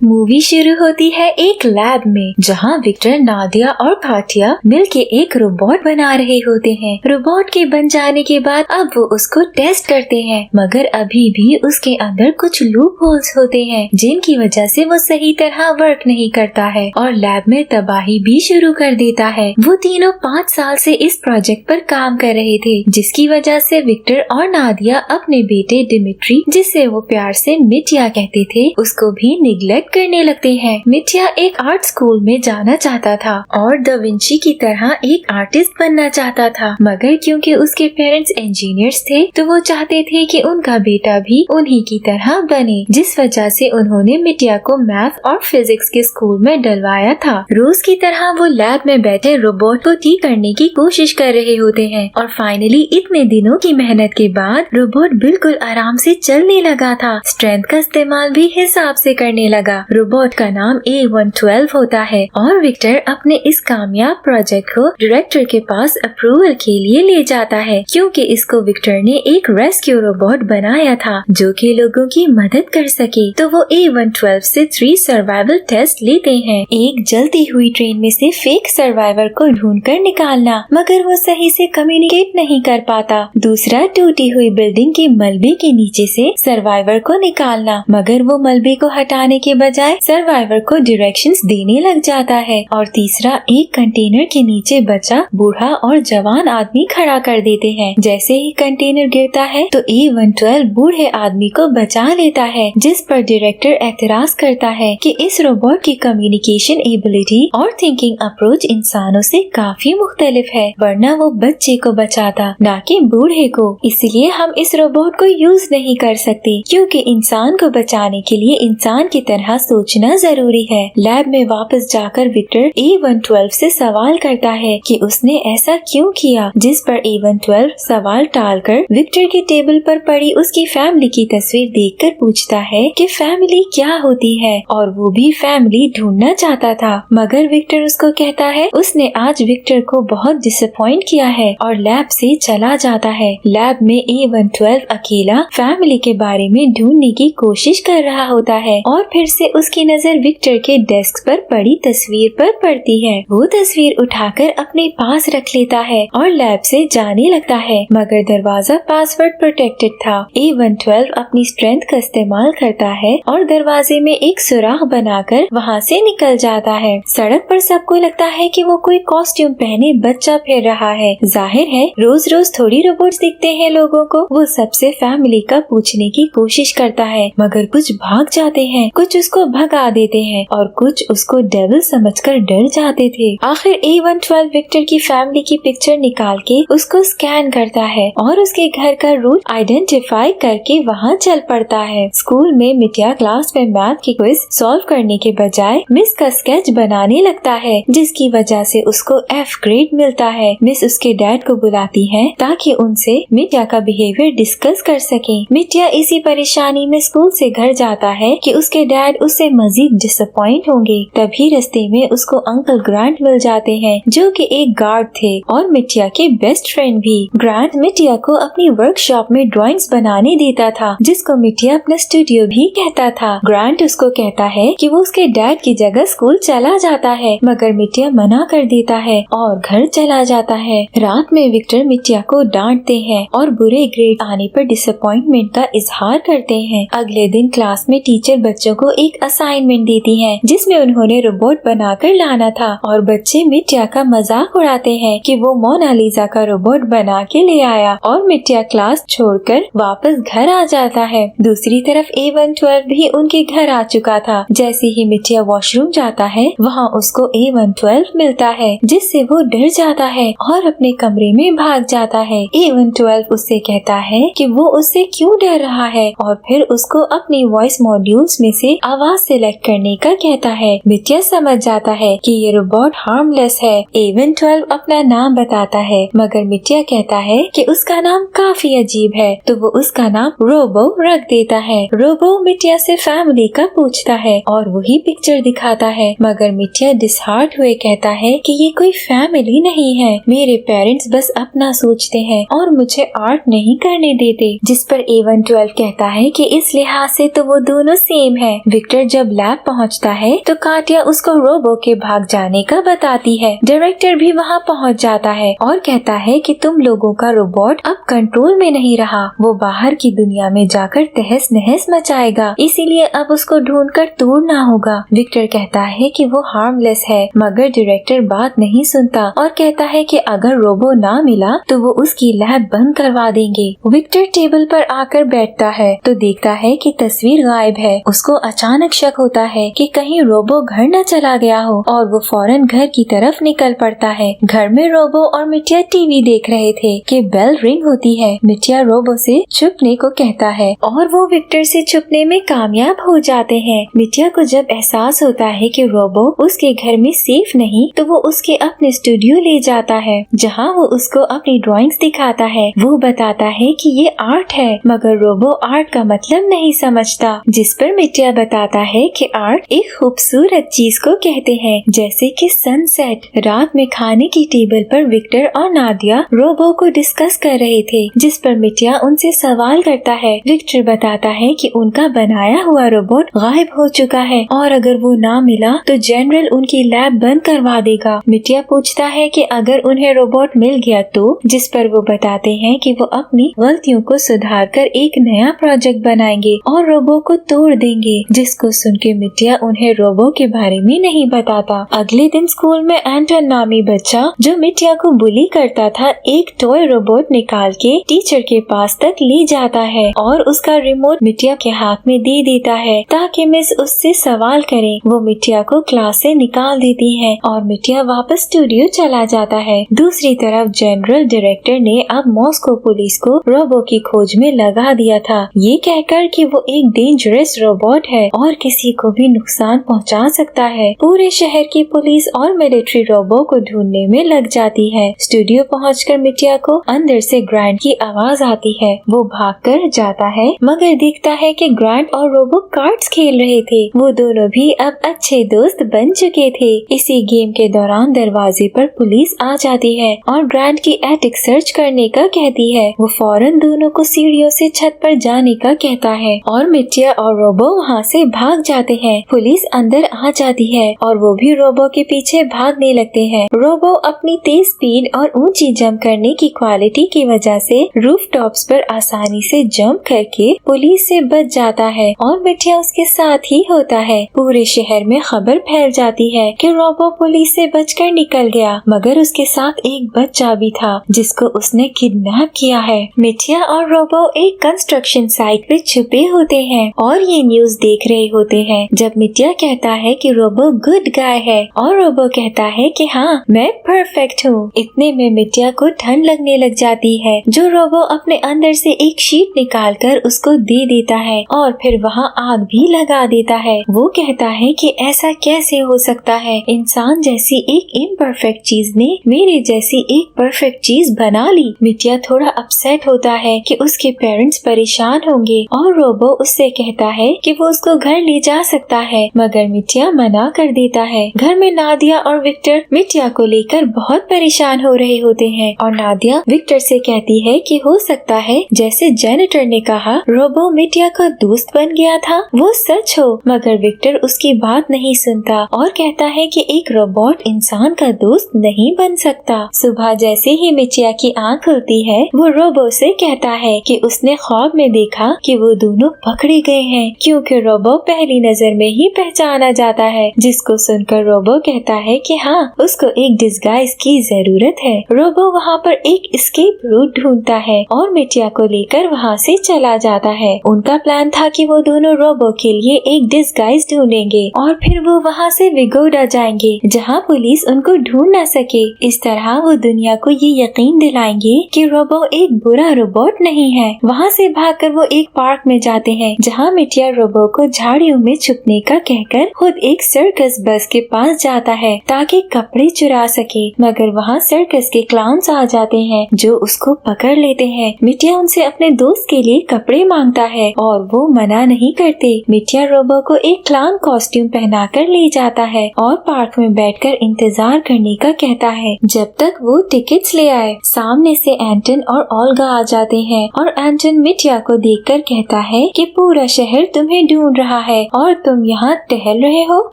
Movie शुरू होती है एक लैब में, जहां विक्टर, नादिया और काटिया मिलके एक रोबोट बना रहे होते हैं। रोबोट के बन जाने के बाद अब वो उसको टेस्ट करते हैं, मगर अभी भी उसके अंदर कुछ लूप होल्स होते हैं, जिनकी वजह से वो सही तरह वर्क नहीं करता है और लैब में तबाही भी शुरू कर देता है। वो तीनों 5 साल से इस प्रोजेक्ट पर काम कर रहे थे, जिसकी वजह से विक्टर और नादिया अपने बेटे डिमिट्री, जिसे वो प्यार से मिटिया कहते थे, उसको भी निग्लेक्ट करने लगते हैं। मिटिया एक आर्ट स्कूल में जाना चाहता था और दा विंची की तरह एक आर्टिस्ट बनना चाहता था, मगर क्योंकि उसके पेरेंट्स इंजीनियर्स थे तो वो चाहते थे कि उनका बेटा भी उन्हीं की तरह बने, जिस वजह से उन्होंने मिटिया को मैथ और फिजिक्स के स्कूल में डलवाया था। रोज की तरह वो लैब में बैठे रोबोट को ठीक करने की कोशिश कर रहे होते हैं और फाइनली इतने दिनों की मेहनत के बाद रोबोट बिल्कुल आराम से चलने लगा था। स्ट्रेंथ का इस्तेमाल भी हिसाब से करने लगा। रोबोट का नाम A112 होता है और विक्टर अपने इस कामयाब प्रोजेक्ट को डायरेक्टर के पास अप्रूवल के लिए ले जाता है, क्योंकि इसको विक्टर ने एक रेस्क्यू रोबोट बनाया था जो कि लोगों की मदद कर सके। तो वो A112 से 3 सर्वाइवल टेस्ट लेते हैं। एक जलती हुई ट्रेन में से फेक सर्वाइवर को ढूंढकर निकालना, मगर वो सही से कम्युनिकेट नहीं कर पाता। दूसरा, टूटी हुई बिल्डिंग के मलबे के नीचे से सर्वाइवर को निकालना, मगर वो मलबे को हटाने के बजाय सर्वाइवर को डायरेक्शंस देने लग जाता है। और तीसरा, एक कंटेनर के नीचे बचा बूढ़ा और जवान आदमी खड़ा कर देते हैं। जैसे ही कंटेनर गिरता है तो A112 बूढ़े आदमी को बचा लेता है, जिस पर डायरेक्टर एतराज करता है कि इस रोबोट की कम्युनिकेशन एबिलिटी और थिंकिंग अप्रोच इंसानों से काफी मुख्तलिफ है, वरना वो बच्चे को बचाता न कि बूढ़े को। इसलिए हम इस रोबोट को यूज नहीं कर सकते, क्योंकि इंसान को बचाने के लिए इंसान की तरह सोचना जरूरी है। लैब में वापस जाकर विक्टर A112 से सवाल करता है कि उसने ऐसा क्यों किया, जिस पर A112 सवाल टालकर विक्टर के टेबल पर पड़ी उसकी फैमिली की तस्वीर देखकर पूछता है कि फैमिली क्या होती है, और वो भी फैमिली ढूंढना चाहता था। मगर विक्टर उसको कहता है उसने आज विक्टर को बहुत डिसअपॉइंट किया है और लैब से चला जाता है। लैब में A112 अकेला फैमिली के बारे में ढूंढने की कोशिश कर रहा होता है और फिर से उसकी नजर विक्टर के डेस्क पर पड़ी तस्वीर पर पड़ती है। वो तस्वीर उठाकर अपने पास रख लेता है और लैब से जाने लगता है, मगर दरवाजा पासवर्ड प्रोटेक्टेड था। A112 अपनी स्ट्रेंथ का इस्तेमाल करता है और दरवाजे में एक सुराख बनाकर वहाँ से निकल जाता है। सड़क पर सबको लगता है कि वो कोई कॉस्ट्यूम पहने बच्चा फिर रहा है। जाहिर है रोज रोज थोड़ी रोबोट्स दिखते हैं लोगों को। वो सबसे फैमिली का पूछने की कोशिश करता है, मगर कुछ भाग जाते हैं, कुछ उसको भगा देते हैं और कुछ उसको डेविल समझकर डर जाते थे। आखिर A112 विक्टर की फैमिली की पिक्चर निकाल के उसको स्कैन करता है और उसके घर का रूट आइडेंटिफाई करके वहाँ चल पड़ता है। स्कूल में मिटिया क्लास में मैथ की क्विज सॉल्व करने के बजाय मिस का स्केच बनाने लगता है, जिसकी वजह से उसको F ग्रेड मिलता है। मिस उसके डैड को बुलाती है ताकि उनसे मिटिया का बिहेवियर डिस्कस कर सके। मिटिया इसी परेशानी में स्कूल से घर जाता है कि उसके डैड उससे मजीद डिसअपॉइंट होंगे। तभी रास्ते में उसको अंकल ग्रांट मिल जाते हैं, जो कि एक गार्ड थे और मिटिया के बेस्ट फ्रेंड भी। ग्रांट मिटिया को अपनी वर्कशॉप में ड्राइंग्स बनाने देता था, जिसको मिटिया अपना स्टूडियो भी कहता था। ग्रांट उसको कहता है कि वो उसके डैड की जगह स्कूल चला जाता है, मगर मिटिया मना कर देता है और घर चला जाता है। रात में विक्टर मिटिया को डांटते हैं और बुरे ग्रेड आने पर डिसअपॉइंटमेंट का इजहार करते हैं। अगले दिन क्लास में टीचर बच्चों को एक असाइनमेंट देती है, जिसमें उन्होंने रोबोट बनाकर लाना था और बच्चे मिटिया का मजाक उड़ाते हैं कि वो मोनालिसा का रोबोट बना के ले आया और मिटिया क्लास छोड़कर वापस घर आ जाता है। दूसरी तरफ A112 भी उनके घर आ चुका था। जैसे ही मिटिया वॉशरूम जाता है, वहाँ उसको A112 मिलता है, जिससे वो डर जाता है और अपने कमरे में भाग जाता है। A112 उससे कहता है कि वो उससे क्यों डर रहा है और फिर उसको अपनी वॉइस मॉड्यूल्स में से आवाज सिलेक्ट करने का कहता है। मिटिया समझ जाता है कि ये रोबोट हार्मलेस है। A112 अपना नाम बताता है, मगर मिटिया कहता है कि उसका नाम काफी अजीब है, तो वो उसका नाम रोबो रख देता है। रोबो मिटिया से फैमिली का पूछता है और वही पिक्चर दिखाता है, मगर मिटिया डिसहार्ट हुए कहता है कि ये कोई फैमिली नहीं है, मेरे पेरेंट्स बस अपना सोचते हैं और मुझे आर्ट नहीं करने देते। जिस पर A112 कहता है कि इस लिहाज से तो वो दोनों सेम है। विक्टर जब लैब पहुंचता है तो काटिया उसको रोबो के भाग जाने का बताती है। डायरेक्टर भी वहां पहुंच जाता है और कहता है कि तुम लोगों का रोबोट अब कंट्रोल में नहीं रहा, वो बाहर की दुनिया में जाकर तहस नहस मचाएगा, इसीलिए अब उसको ढूंढकर तोड़ना होगा। विक्टर कहता है कि वो हार्मलेस है, मगर डायरेक्टर बात नहीं सुनता और कहता है कि अगर रोबो ना मिला तो वो उसकी लैब बंद करवा देंगे। विक्टर टेबल पर आकर बैठता है तो देखता है कि तस्वीर गायब है। उसको अचानक शक होता है कि कहीं रोबो घर न चला गया हो और वो फौरन घर की तरफ निकल पड़ता है। घर में रोबो और मिटिया टीवी देख रहे थे कि बेल रिंग होती है। मिटिया रोबो से छुपने को कहता है और वो विक्टर से छुपने में कामयाब हो जाते हैं। मिटिया को जब एहसास होता है कि रोबो उसके घर में सेफ नहीं तो वो उसके अपने स्टूडियो ले जाता है, जहाँ वो उसको अपनी ड्राइंग्स दिखाता है। वो बताता है कि ये आर्ट है, मगर रोबो आर्ट का मतलब नहीं समझता, जिस पर मिटिया बताता है कि आर्ट एक खूबसूरत चीज को कहते हैं, जैसे कि सनसेट। रात में खाने की टेबल पर विक्टर और नादिया रोबो को डिस्कस कर रहे थे, जिस पर मिटिया उनसे सवाल करता है। विक्टर बताता है कि उनका बनाया हुआ रोबोट गायब हो चुका है और अगर वो ना मिला तो जनरल उनकी लैब बंद करवा देगा। मिटिया पूछता है कि अगर उन्हें रोबोट मिल गया तो, जिस पर वो बताते हैं कि वो अपनी गलतियों को सुधारकर एक नया प्रोजेक्ट बनाएंगे और रोबो को तोड़ देंगे, जिसको सुन के मिटिया उन्हें रोबो के बारे में नहीं बताता। अगले दिन स्कूल में एंटन नामी बच्चा जो मिटिया को बुली करता था, एक टॉय रोबोट निकाल के टीचर के पास तक ले जाता है और उसका रिमोट मिटिया के हाथ में दे देता है ताकि मिस उससे सवाल करे। वो मिटिया को क्लास से निकाल देती है और मिटिया वापस स्टूडियो चला जाता है। दूसरी तरफ जनरल डायरेक्टर ने अब मॉस्को पुलिस को रोबो की खोज में लगा दिया था, ये कहकर कि वो एक डेंजरस रोबोट है और किसी को भी नुकसान पहुंचा सकता है। पूरे शहर की पुलिस और मिलिट्री रोबो को ढूंढने में लग जाती है। स्टूडियो पहुंचकर मिटिया को अंदर से ग्रांट की आवाज आती है। वो भागकर जाता है मगर देखता है कि ग्रांट और रोबो कार्ड्स खेल रहे थे। वो दोनों भी अब अच्छे दोस्त बन चुके थे। इसी गेम के दौरान दरवाजे पर पुलिस आ जाती है और ग्रांट की एटिक सर्च करने का कहती है। वो फौरन दोनों को सीढ़ियों से छत पर जाने का कहता है और मिटिया और रोबो वहाँ से भाग जाते हैं। पुलिस अंदर आ जाती है और वो भी रोबो के पीछे भागने लगते हैं। रोबो अपनी तेज स्पीड और ऊंची जंप करने की क्वालिटी की वजह से रूफ टॉप्स पर आसानी से जंप करके पुलिस से बच जाता है और मिटिया उसके साथ ही होता है। पूरे शहर में खबर फैल जाती है कि रोबो पुलिस से बचकर निकल गया, मगर उसके साथ एक बच्चा भी था जिसको उसने किडनैप किया है। मिटिया और रोबो एक कंस्ट्रक्शन साइट पे छुपे होते हैं और ये न्यूज देख रहे होते हैं जब मिटिया कहता है कि रोबो गुड गाय है और रोबो कहता है कि हाँ मैं परफेक्ट हूँ। इतने में मिटिया को ठंड लगने लग जाती है, जो रोबो अपने अंदर से एक शीट निकालकर उसको दे देता है और फिर वहाँ आग भी लगा देता है। वो कहता है कि ऐसा कैसे हो सकता है, इंसान जैसी एक इम्परफेक्ट चीज ने मेरे जैसी एक परफेक्ट चीज बना ली। मिटिया थोड़ा अपसेट होता है कि उसके पेरेंट्स परेशान होंगे और रोबो उससे कहता है कि वो उसको घर ले जा सकता है, मगर मिटिया मना कर देता है। घर में नादिया और विक्टर मिटिया को लेकर बहुत परेशान हो रहे होते हैं और नादिया विक्टर से कहती है कि हो सकता है जैसे जेनिटर ने कहा रोबो मिटिया का दोस्त बन गया था वो सच हो, मगर विक्टर उसकी बात नहीं सुनता और कहता है कि एक रोबोट इंसान का दोस्त नहीं बन सकता। सुबह जैसे ही मिटिया की आँख खुलती है वो रोबो से कहता है कि उसने ख्वाब में देखा कि वो दोनों पकड़े गए हैं, क्योंकि रोबो पहली नजर में ही पहचाना जाता है। जिसको सुनकर रोबो कहता है कि हाँ उसको एक डिस्गाइज की जरूरत है। रोबो वहाँ पर एक एस्केप रूट ढूंढता है और मिटिया को लेकर वहाँ से चला जाता है। उनका प्लान था कि वो दोनों रोबो के लिए एक डिस्गाइज ढूंढेंगे और फिर वो वहाँ से विगोडा जाएंगे जहाँ पुलिस उनको ढूंढ न सके। इस तरह वो दुनिया को ये यकीन दिलाएंगे कि रोबो एक बुरा रोबोट नहीं है। वहाँ से भागकर वो एक पार्क में जाते हैं जहाँ मिटिया रोबो को झाड़ियों में छुपने का कहकर खुद एक सर्कस बस के पास जाता है ताकि कपड़े चुरा सके, मगर वहाँ सर्कस के क्लाउन्स आ जाते हैं जो उसको पकड़ लेते हैं। मिटिया उनसे अपने दोस्त के लिए कपड़े मांगता है और वो मना नहीं करते। मिटिया रोबो को एक क्लाउन कॉस्ट्यूम पहनाकर ले जाता है और पार्क में बैठकर इंतजार करने का कहता है जब तक वो टिकट्स ले आए। सामने से एंटन और ओल्गा आ जाते हैं और एंटन मिटिया को देखकर कहता है कि पूरा शहर तुम्हें ढूंढ रहा है और तुम यहाँ टहल रहे हो।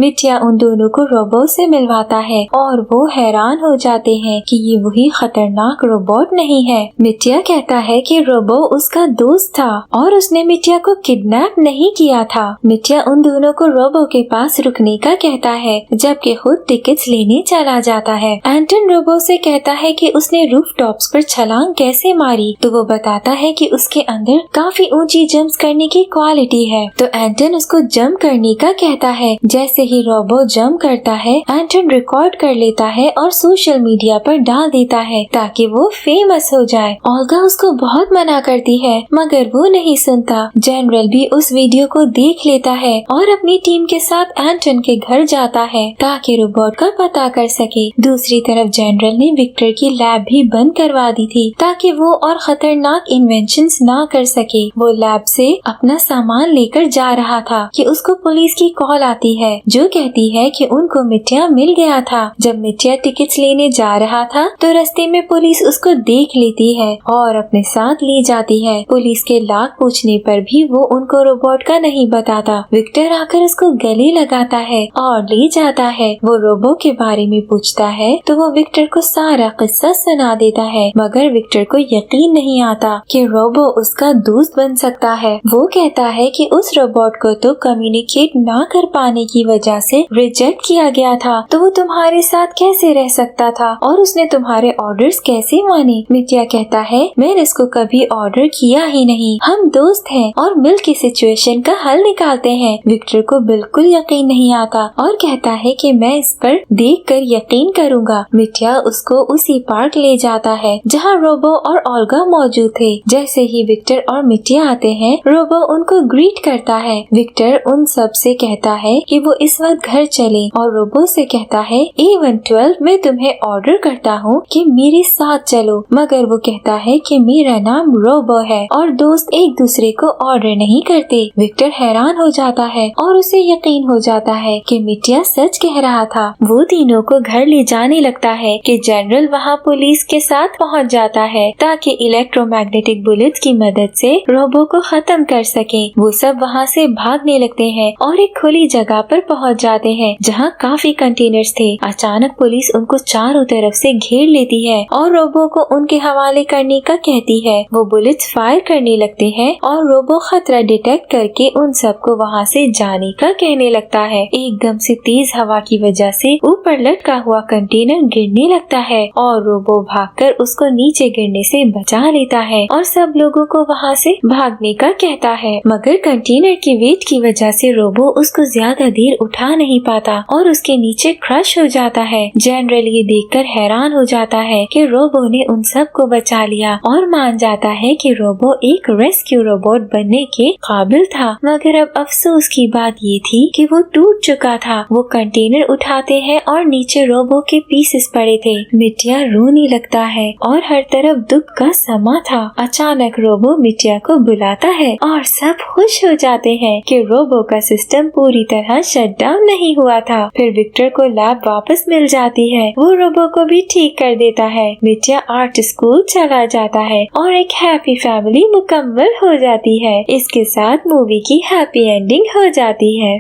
मित्या उन दोनों को रोबो से मिलवाता है और वो हैरान हो जाते हैं कि ये वही खतरनाक रोबोट नहीं है। मित्या कहता है कि रोबो उसका दोस्त था और उसने मित्या को किडनैप नहीं किया था। मित्या उन दोनों को रोबो के पास रुकने का कहता है जबकि खुद टिकट्स लेने चला जाता है। एंटन रोबो से कहता है कि उसने रूफ टॉप्स पर छलांग कैसे मारी, तो वो बताता है कि उसके अंदर काफी ऊंची जंप्स करने की क्वालिटी है। तो एंटन उसको जंप करने का कहता है। जैसे ही रोबो जंप करता है एंटन रिकॉर्ड कर लेता है और सोशल मीडिया पर डाल देता है ताकि वो फेमस हो जाए। ओल्गा उसको बहुत मना करती है मगर वो नहीं सुनता। जनरल भी उस वीडियो को देख लेता है और अपनी टीम के साथ एंटन के घर जाता है ताकि रोबोट का पता कर सके। दूसरी तरफ जनरल ने विक्टर की लैब भी बंद करवा दी थी ताकि वो और खतरनाक इन्वेंशंस ना कर सके। वो लैब से अपना सामान लेकर जा रहा था कि उसको पुलिस की कॉल आती है जो कहती है कि उनको मित्या मिल गया था। जब मित्या टिकट्स लेने जा रहा था तो रास्ते में पुलिस उसको देख लेती है और अपने साथ ले जाती है। पुलिस के लाख पूछने पर भी वो उनको रोबोट का नहीं बताता। विक्टर आकर उसको गले लगाता है और ले जाता है। वो रोबो के बारे में पूछता है तो वो विक्टर को सारा किस्सा सुना देता है मगर विक्टर को यकीन नहीं आता कि रोबो उसका दोस्त बन सकता है। वो कहता है कि उस रोबोट को तो कम्युनिकेट ना कर पाने की वजह से रिजेक्ट किया गया था, तो वो तुम्हारे साथ कैसे रह सकता था और उसने तुम्हारे ऑर्डर्स कैसे माने। मित्या कहता है मैंने इसको कभी ऑर्डर किया ही नहीं, हम दोस्त हैं और मिलकर सिचुएशन का हल निकालते हैं। विक्टर को बिल्कुल यकीन नहीं आता और कहता है कि मैं इस पर देखकर यकीन करूंगा। मित्या उसको उसी पार्क ले जाता है जहाँ रोबो और ओल्गा मौजूद थे। जैसे ही विक्टर और मित्या आते हैं रोबो उनको ग्रीट करता है। विक्टर उन सब से कहता है कि वो इस वक्त घर चले और रोबो से कहता है A112 मैं तुम्हें ऑर्डर करता हूँ कि मेरे साथ चलो, मगर वो कहता है कि मेरा नाम रोबो है और दोस्त एक दूसरे को ऑर्डर नहीं करते। विक्टर हैरान हो जाता है और उसे यकीन हो जाता है कि मित्या सच कह रहा था। वो तीनों को घर ले जाने लगता है कि जनरल वहाँ पुलिस के साथ पहुँच जाता है ताकि इलेक्ट्रोमैग्नेटिक बुलेट्स की मदद से रोबो को खत्म कर सके। वो सब वहाँ से भागने लगते हैं और एक खुली जगह पर पहुँच जाते हैं जहाँ काफी कंटेनर्स थे। अचानक पुलिस उनको चारों तरफ से घेर लेती है और रोबो को उनके हवाले करने का कहती है। वो बुलेट्स फायर करने लगते हैं और रोबो खतरा डिटेक्ट करके उन सबको वहाँ से जाने का कहने लगता है। एकदम से तेज हवा की वजह से ऊपर लटका हुआ कंटेनर गिरने लगता है और रोबो भागकर उसको नीचे गिरने से बचा लेता है और सब लोगों को वहाँ से भागने का कहता है। मगर कंटेनर की वेट की वजह से रोबो उसको ज्यादा देर उठा नहीं पाता और उसके नीचे क्रश हो जाता है। जनरल ये देखकर हैरान हो जाता है कि रोबो ने उन सब को बचा लिया और मान जाता है कि रोबो एक रेस्क्यू रोबोट बनने के काबिल था। मगर अब अफसोस की बात ये थी कि वो टूट चुका था। वो कंटेनर उठाते हैं और नीचे रोबो के पीसेस पड़े थे। मित्या रोने लगता है और हर तरफ दुख का समा था। अचानक रोबो मित्या को बुलाता है और सब खुश हो जाते हैं कि रोबो का सिस्टम पूरी तरह शट डाउन नहीं हुआ था। फिर विक्टर को लैब वापस मिल जाती है। वो रोबो को भी ठीक कर देता है। मित्या आर्ट स्कूल चला जाता है और एक हैप्पी फैमिली मुकम्मल हो जाती है। इसके साथ मूवी की हैप्पी एंडिंग हो जाती है।